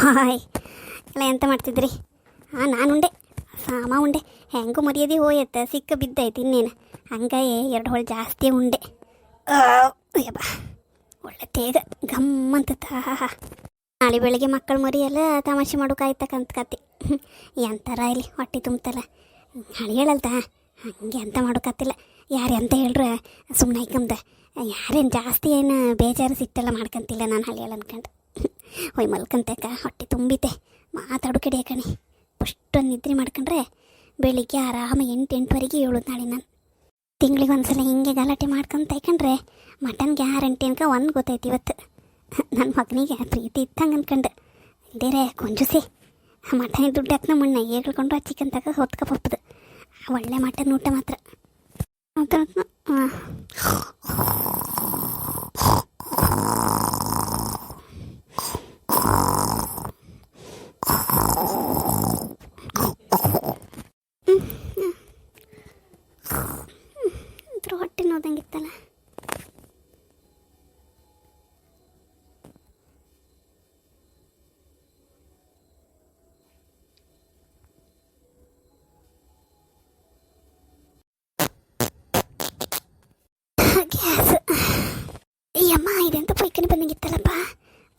Hi ಎಲ್ಲ ಎಂತ ಮಾಡ್ತಿದ್ರಿ? ನಾನು ಉಂಡೆ, ಸಾಮ ಉಂಡೆ. ಹೆಂಗೂ ಮರ್ಯಾದೆ ಹೋಯತ್ತ, ಸಿಕ್ಕ ಬಿದ್ದೈತಿ ಇನ್ನೇನು. ಹಂಗಾಯೇ 2 ಹೊಳು ಜಾಸ್ತಿ ಉಂಡೆ. ಅಯ್ಯಬ್ಬ, ಒಳ್ಳೆ ತೇಗ ಗಮ್ಮಂತ. ನಾಳೆ ಬೆಳಗ್ಗೆ ಮಕ್ಕಳು ಮರಿಯಲ್ಲ ತಮಾಷೆ ಮಾಡೋಕಾಯ್ತಕ್ಕಂತ ಕತೆ. ಎಂಥರ ಇಲ್ಲಿ ಹೊಟ್ಟೆ ತುಂಬತಲ್ಲ. ಹಳಿ ಹೇಳಲ್ತ ಹಂಗೆ ಅಂತ ಮಾಡೋಕತ್ತಿಲ್ಲ. ಯಾರು ಅಂತ ಹೇಳ್ರೆ ಸುಮ್ಮನೆ ಐಕಂದ. ಯಾರೇನು ಜಾಸ್ತಿ ಏನು ಬೇಜಾರು ಸಿಟ್ಟೆಲ್ಲ ಮಾಡ್ಕೊಂತಿಲ್ಲ ನಾನು ಹಳಿ ಹೇಳ ಅನ್ಕೊಂಡು. ಹೊಯ್ ಮಲ್ಕಂತಕ್ಕ ಹೊಟ್ಟೆ ತುಂಬಿತೆ. ಮಾತಾಡು ಕಡೆ ಕಣಿ. ಅಷ್ಟೊಂದು ನಿದ್ರೆ ಮಾಡ್ಕೊಂಡ್ರೆ ಬೆಳಿಗ್ಗೆ ಆರಾಮ 8-8ವರೆಗೆ ಹೇಳೋದು ನಾಳೆ ನಾನು. ತಿಂಗಳಿಗೆ ಒಂದ್ಸಲ ಹಿಂಗೆ ಗಲಾಟೆ ಮಾಡ್ಕೊಂತ ಇಕೊಂಡ್ರೆ ಮಟನ್ ಗ್ಯಾರಂಟಿ ಅನ್ಕ ಒಂದು ಗೊತ್ತೈತಿ ಇವತ್ತು. ನನ್ನ ಮಗನಿಗೆ ಪ್ರೀತಿ ಇತ್ತಂಗೆ ಅನ್ಕೊಂಡು ಇಲ್ದೇರೆ ಕೊಂಜುಸಿ ಮಟನ್ ದುಡ್ಡು ಹಾಕಿ ನಮ್ಮ ಅಣ್ಣ ಹೇಳ್ಕೊಂಡು ಆ ಚಿಕನ್ ತಗ ಹೊತ್ಕೊಪ್ಪದು. ಒಳ್ಳೆ ಮಟನ್ ಊಟ ಮಾತ್ರ. ಹೊಟ್ಟೆ ನೋದಂಗಿತ್ತಲ್ಲ. ಗ್ಯಾಸ್ ಅಯ್ಯಮ್ಮ, ಇದೆಂತ ಪೈಕನೆ ಬಂದಂಗಿತ್ತಲ್ಲಪ್ಪ.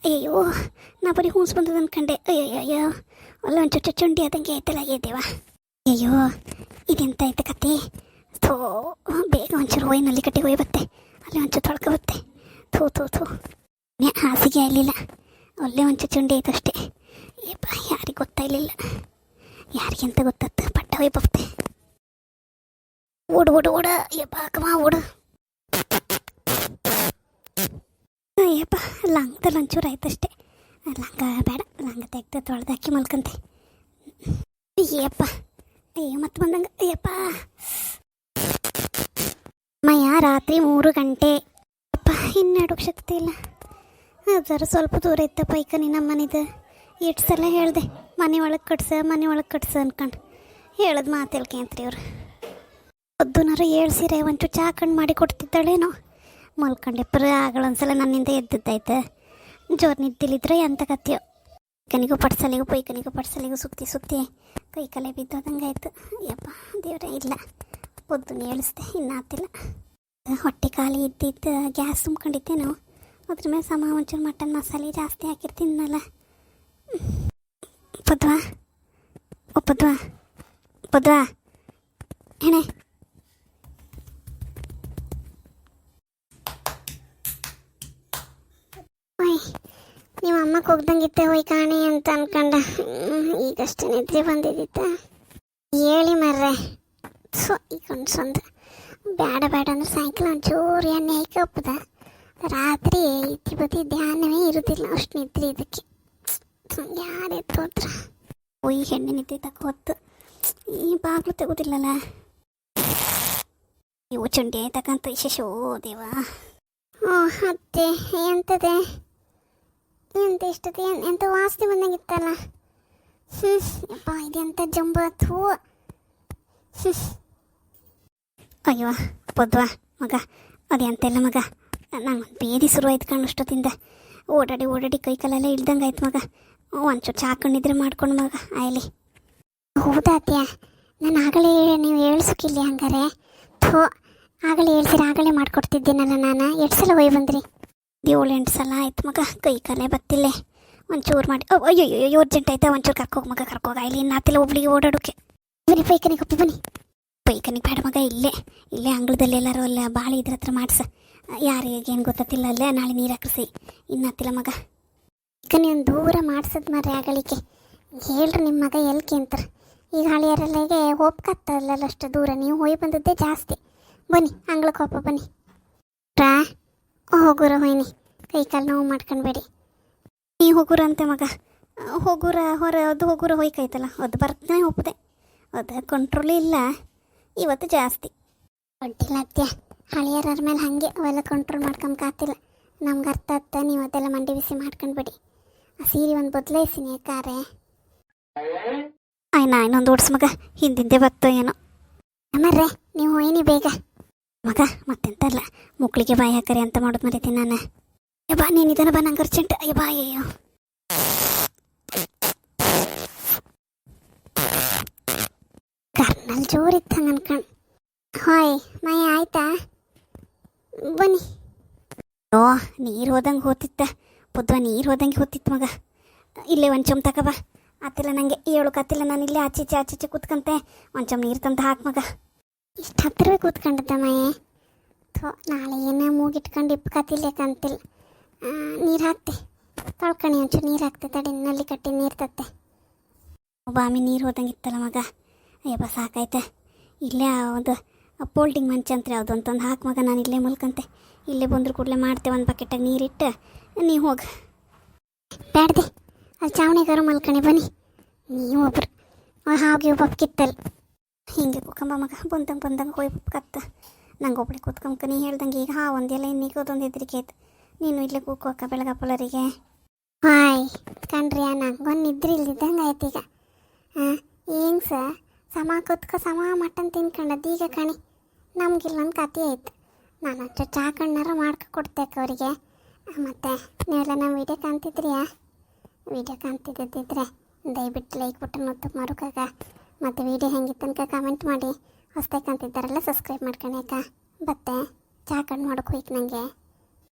ಅಯ್ಯೋ, ನಾ ಬರೀ ಹೂಸ್ ಬಂದದ ಅನ್ಕಂಡೆ. ಅಯ್ಯಯ್ಯೋ, ಅಲ್ಲ ಒಂಚೂರು ಚುಂಡಿ ಆದಂಗೆ ಆಯ್ತಲ್ಲ. ಏದೇವ, ಅಯ್ಯೋ ಇದೆಂತ ಆಯ್ತು ಕತೆ. ಥೋ, ಬೇಗ ಒಂಚೂರು ಹೋಯ್ ನಲ್ಲಿ ಕಟ್ಟೆ ಹೋಯ್ ಬತ್ತೆ. ಅಲ್ಲಿ ಒಂಚೂರು ತೊಳ್ಕೊ ಬತ್ತೆ. ಥೂ ಹಾಸಿಗೆ ಆಗಲಿಲ್ಲ. ಅಲ್ಲೇ ಒಂಚೂರು ಚುಂಡಿ ಆಯ್ತು ಅಷ್ಟೇ. ಏಪ್ಪ, ಯಾರಿಗೆ ಗೊತ್ತಾಗಲಿಲ್ಲ. ಯಾರಿಗೆಂತ ಗೊತ್ತತ್ತ. ಪಟ್ಟ ಹೋಯ್ ಬತ್ತೆ. ಓಡ ಏಪ್ಪ ಕಮ್ಮ ಓಡು. ಅಯ್ಯಪ್ಪ, ಲಂಗದಲ್ಲಿ ಒಂಚೂರು ಆಯ್ತಷ್ಟೇ. ಲಂಗ ಬೇಡ, ಲಂಗ ತೆಗ್ದು ತೊಳೆದಾಕಿ ಮಲ್ಕಂತೆ. ಅಯ್ಯಪ್ಪ, ಅಯ್ಯೋ ಮತ್ತೆ ಬಂದಂಗೆ. ಅಯ್ಯಪ್ಪ ಮಯ ರಾತ್ರಿ 3 ಗಂಟೆ. ಅಪ್ಪ, ಇನ್ನೆರಡು ಶಕ್ತಿ ಇಲ್ಲ. ಅದರ ಸ್ವಲ್ಪ ದೂರ ಇತ್ತ ಪೈಕನಿ ನಮ್ಮ ಮನೆದು. ಎಷ್ಟು ಸಲ ಹೇಳಿದೆ ಮನೆ ಒಳಗೆ ಕಟ್ಸ ಅನ್ಕೊಂಡು. ಹೇಳೋದು ಮಾತೇಳ್ಕೆ ಅಂತ್ರಿ ಇವ್ರು. ಹೊದ್ದುನಾರು 7 ಸೀರೆ ಒಂಚೂರು ಚಾ ಕಣ್ಣು ಮಾಡಿ ಕೊಡ್ತಿದ್ದಾಳೇನೋ. ಮಲ್ಕೊಂಡೆಪ್ಪರು ಆಗಳೊಂದ್ಸಲ ನನ್ನಿಂದ ಎದ್ದಿದ್ದಾಯ್ತು. ಜೋರು ನಿದ್ದಿಲಿದ್ರೆ ಎಂತ ಕತ್ತಿಯೋ. ಕೈಕನಿಗೂ ಪಡ್ಸಲಿಗೂ ಸುತ್ತಿ ಕೈ ಕಲೆ ಬಿದ್ದೋದಂಗೆ ಆಯಿತು. ಯಪ್ಪ ದೇವ್ರೆ, ಇಲ್ಲ పొద్దున్న ಏಳಿಸ್ದೆ, ಇನ್ನೂ ಆತಿಲ್ಲ. ಹೊಟ್ಟೆ ಖಾಲಿ ಇದ್ದಿದ್ದು ಗ್ಯಾಸ್ ತುಂಬ್ಕೊಂಡಿದ್ದೇನೋ. ಅದ್ರ ಮೇಲೆ ಸಮ ಒಂಚೂರು ಮಟನ್ ಮಸಾಲೆ ಜಾಸ್ತಿ ಹಾಕಿರ್ತೀನಲ್ಲ. ಪದ್ವಾ ಏನೇ ನಿಮ್ಮ ಅಮ್ಮಕ್ಕೆ ಹೋಗ್ದಂಗಿತ್ತೆ ಹೋಯ್ ಕಾಣಿ ಅಂತ ಅನ್ಕೊಂಡ. ಈಗಷ್ಟೇ ನಿದ್ರೆ ಬಂದಿದ್ದಿತ್ತ. ಹೇಳಿ ಮರ್ರೆ. ಈಗ ಒಂದ್ಸೊಂದು ಬೇಡ ಅಂದ್ರೆ ಸಾಯಂಕಾಲ ಒಂಚೂರು ಎಣ್ಣೆ ಹಾಕಿ ಒಪ್ಪದ. ರಾತ್ರಿ ಇತ್ತಿ ಬದಿ ಧ್ಯಾನವೇ ಇರೋದಿಲ್ಲ, ಅಷ್ಟು ನಿದ್ರೆ ಇದಕ್ಕೆ. ಯಾರೇ ತೋತ್ರ ಒಯ್ ಎಣ್ಣೆ ನಿದ್ದೆ ಹೊತ್ತು ಈ ಬಾಗ್ಲು ತೆಗೋದಿಲ್ಲಲ್ಲ. ಇವು ಚುಂಡಿ ಆಯ್ತಕ್ಕಂತ ವಿಶೇಷ. ಓ ದೇವಾ. ಅತ್ತೆ ಎಂತದೆ ಎಂತ ಇಷ್ಟತೆ ಎಂತ ವಾಸನೆ ಬಂದಂಗಿತ್ತಲ್ಲ. ಯಪ್ಪ, ಇದೆಂತ ಜಂಬತ್ತು. ಅಯ್ಯೋ ಪದ್ವಾ ಮಗ, ಅದೆಂತೆಲ್ಲ ಮಗ. ನಂಗೆ ಬೇದಿ ಶುರುವಾಯ್ತು ಕಣ್ಣಷ್ಟೊತ್ತಿಂದ. ಓಡಾಡಿ ಕೈ ಕಾಲೆಲ್ಲ ಇಳ್ದಂಗೆ ಆಯ್ತು ಮಗ. ಒಂಚೂರು ಚಾಕೊಂಡಿದ್ರೆ ಮಾಡ್ಕೊಂಡು ಮಗ ಆಯ್ಲಿ. ಹೌದಾ ಅತ್ಯ, ನಾನು ಆಗಲೇ ನೀವು ಹೇಳ್ಸೋಕಿಲ್ಲ ಹಂಗಾರೆ. ಆಗಲೇ ಹೇಳ್ಸಿರ ಆಗಲೇ ಮಾಡಿಕೊಡ್ತಿದ್ದೀನಲ್ಲ ನಾನು. 2 ಸಲ ಹೋಯ್ ಬಂದ್ರಿ. 7-8 ಸಲ ಆಯ್ತು ಮಗ. ಕೈ ಕಾಲೇ ಬತ್ತಿಲ್ಲೇ. ಒಂಚೂರು ಮಾಡಿ. ಅಯ್ಯೋ ಅರ್ಜೆಂಟ್ ಆಯ್ತಾ, ಒಂಚೂರು ಕರ್ಕೋಗಿ ಮಗ, ಕರ್ಕೋಗ. ಇಲ್ಲಿ ಇನ್ನಾತಿಲ್ಲ ಒಬ್ಳಿಗೆ ಓಡಾಡೋಕೆ. ಬನ್ನಿ ಪೈಕನಿಗೆ ಒಪ್ಪಿ ಬನ್ನಿ. ಪೈಕನಿಗೆ ಬೇಡ ಮಗ, ಇಲ್ಲೇ ಅಂಗಳದಲ್ಲಿ ಎಲ್ಲರೂ ಅಲ್ಲ ಬಾಳಿ ಇದ್ರ ಹತ್ರ ಮಾಡಿಸ. ಯಾರಿಗೇನು ಗೊತ್ತಿಲ್ಲ ಅಲ್ಲೇ. ನಾಳೆ ನೀರು ಹಾಕಿಸಿ. ಇನ್ನಾತಿಲ್ಲ ಮಗ. ಪೈಕನಿ ಒಂದು ದೂರ ಮಾಡ್ಸದ್ ಮರ್ರಿ ಆಗಲಿಕ್ಕೆ. ಹೇಳ್ರಿ ನಿಮ್ಮ ಮಗ ಎಲ್ಕೆ ಅಂತಾರೆ. ಈಗ ಹಳಿಯರೆಲ್ಲಗೆ ಹೋಗ್ಕತ್ತಲ್ಲ ಅಷ್ಟು ದೂರ. ನೀವು ಹೋಯ್ ಬಂದದ್ದೇ ಜಾಸ್ತಿ. ಬನ್ನಿ ಅಂಗ್ಳಕ್ಕೆ ಹೋಪ ಬನ್ನಿ. ಹೋಗುರ ಹೋಯ್ನಿ, ಕೈ ಕಾಲು ನೋವು ಮಾಡ್ಕೊಂಡ್ಬೇಡಿ. ನೀ ಹೋಗುರ ಅಂತೆ ಮಗ. ಹೋಗುರ ಅದು ಹೋಗುರ ಹೋಯ್ಕಾಯ್ತಲ್ಲ, ಅದು ಬರ್ತಾನೆ ಹೋಗ್ದೆ. ಅದು ಕಂಟ್ರೋಲ್ ಇಲ್ಲ ಇವತ್ತು ಜಾಸ್ತಿ. ಅಡ್ಡಿಲ್ಲ ಅತ್ಯ, ಹಳಿಯರ ಮೇಲೆ ಹಾಗೆ ಅವೆಲ್ಲ ಕಂಟ್ರೋಲ್ ಮಾಡ್ಕೊಂಬಕಾತಿಲ್ಲ. ನಮ್ಗೆ ಅರ್ಥ ಆಗ್ತಾ. ನೀವು ಅದೆಲ್ಲ ಮಂಡಿ ಬಿಸಿ ಮಾಡ್ಕೊಂಡ್ಬೇಡಿ. ಆ ಸೀರೆ ಒಂದು ಬದಲಾಯಿಸಿನಿ ಯಾಕಾರೆ. ಆಯ್ನಾ ಇನ್ನೊಂದು ಓಡಿಸ್ ಮಗ, ಹಿಂದಿಂದೆ ಬತ್ತೋ ಏನೋ. ಮರ್ರೆ ನೀವು ಹೋಯ್ನಿ ಬೇಗ ಮಗ. ಮತ್ತೆಂತ ಅಲ್ಲ, ಮುಕ್ಳಿಗೆ ಬಾಯಿ ಹಾಕರಿ ಅಂತ ಮಾಡೋದು ಮರಿತೀನಿ ನಾನು. ಬಾ ನೀನು ಇದನ್ನ ಬಾ, ನಂಗೆ ಅರ್ಜೆಂಟ್. ಅಯ್ಯೋ ಬಾ. ಅಯ್ಯೋ ಅಲ್ಲಿ ಜೋರಿತ್ತು ಹಂಗೆ ಅನ್ಕೊಂಡು. ಹಾಯ್ ಮಯ ಆಯ್ತಾ ಬನ್ನಿ. ಓ ನೀರು ಹೋದಂಗೆ ಹೋತಿತ್ತ ಬುದ್ಧ, ನೀರು ಹೋದಂಗೆ ಹೋತಿತ್ತು ಮಗ. ಇಲ್ಲೇ ಒಂದು ಚಮ್ ತಕ ಬಾ. ಆತಿಲ್ಲ ನನಗೆ ಹೇಳೋಕತ್ತಿಲ್ಲ, ನಾನು ಇಲ್ಲೇ ಆಚೀಚೆ ಕೂತ್ಕಂತೆ. ಒಂದು ಚಮ್ ನೀರು ತಂದು ಹಾಕಿ ಮಗ. ಇಷ್ಟು ಹತ್ತಿರವೇ ಕೂತ್ಕೊಂಡಿದ್ದ ಮಯೆ. ಥೋ ನಾಳೆ ಏನೇ ಮೂಗಿಟ್ಕೊಂಡು ಇಪ್ಪಕತ್ತಿಲ್ಲಕಂತಿಲ್ಲ. ನೀರು ಹಾಕ್ತೆ ತೊಳ್ಕಣಿ, ಒಂಚೂರು ನೀರು ಹಾಕ್ತೆ ತಡಿ, ನಲ್ಲಿ ಕಟ್ಟಿ ನೀರು ತತ್ತೆ. ಬಾಮಿ ನೀರು ಹೋದಂಗೆ ಇತ್ತಲ್ಲ ಮಗ. ಅಯ್ಯಪ್ಪ ಸಾಕಾಯ್ತೆ. ಇಲ್ಲೇ ಒಂದು ಫೋಲ್ಡಿಂಗ್ ಮಂಚ ಅಂತ ಯಾವುದು ಅಂತಂದು ಹಾಕಿ ಮಗ. ನಾನು ಇಲ್ಲೇ ಮಲ್ಕಂತೆ. ಇಲ್ಲೇ ಬಂದ್ರು ಕೂಡಲೇ ಮಾಡ್ತೇವೆ. ಒಂದು ಬಕೆಟಾಗಿ ನೀರಿಟ್ಟು ನೀವು ಹೋಗಿ ಬ್ಯಾಡ್ದೆ ಅಲ್ಲಿ ಚಾವಣಿಗಾರು ಮಲ್ಕಣಿ ಬನ್ನಿ. ನೀವು ಒಬ್ರು ಹಾಗೆ ಒಬ್ಬ ಕಿತ್ತಲ್ಲಿ ಹಿಂಗೆ ಕೂಕಂಬ ಮಗ. ಬಂದಂಗೆ ಹೋಯ್ ಕತ್ತ ನಂಗೆ ಒಬ್ಬಳೆ ಕೂತ್ಕೊಂಕ. ನೀ ಹೇಳ್ದಂಗೆ ಈಗ ಒಂದೆಲ್ಲ ಇನ್ನೀಗ ಅದೊಂದು ಹೆದರಿಕೆ ಆಯ್ತು. ನೀನು ಇಲ್ಲೇ ಕೂಕೋಕ ಬೆಳಗಪ್ಪಲರಿಗೆ. ಹಾಯ್ ಕಣ್ರಿ ನಂಗೊಂದು ನಿದ್ರೆ ಇಲ್ದಿದ್ದಂಗೆ ಆಯ್ತು ಈಗ. ಹೆಂಗೆ ಸಮ ಕೂತ್ಕೊ ಸಮ ಮಟನ್ ತಿನ್ಕೊಂಡದ್ದು ಈಗ ಕಣಿ. ನಮಗಿಲ್ಲೊಂದು ಕತೆ ಆಯ್ತು. ನಾನು ಅಷ್ಟು ಚಾ ಕಣ್ಣಾರ ಮಾಡ್ಕೊಡ್ತೇಕೆ ಅವರಿಗೆ. ಮತ್ತು ನೀವೆಲ್ಲ ನಮ್ಮ ವೀಡಿಯೋ ಕಾಣ್ತಿದ್ರಿಯಾ? ವೀಡಿಯೋ ಕಾಣ್ತಿದ್ದಿದ್ರೆ ದಯವಿಟ್ಟು ಲೈಕ್ ಬಟನ್ ಒತ್ತಕ್ಕೆ ಮರುಕಾಗ. ಮತ್ತು ವೀಡಿಯೋ ಹೆಂಗಿತ್ತು ತನಕ ಕಮೆಂಟ್ ಮಾಡಿ. ಹೊಸ್ದಾಗಿ ಕಾಣ್ತಿದ್ದಾರಲ್ಲ ಸಬ್ಸ್ಕ್ರೈಬ್ ಮಾಡ್ಕೊಳಕ. ಬತ್ತೆ ಚಾ ಕಣ್ಣು ಮಾಡೋಕೆ ಹೋಯ್ತು ನನಗೆ.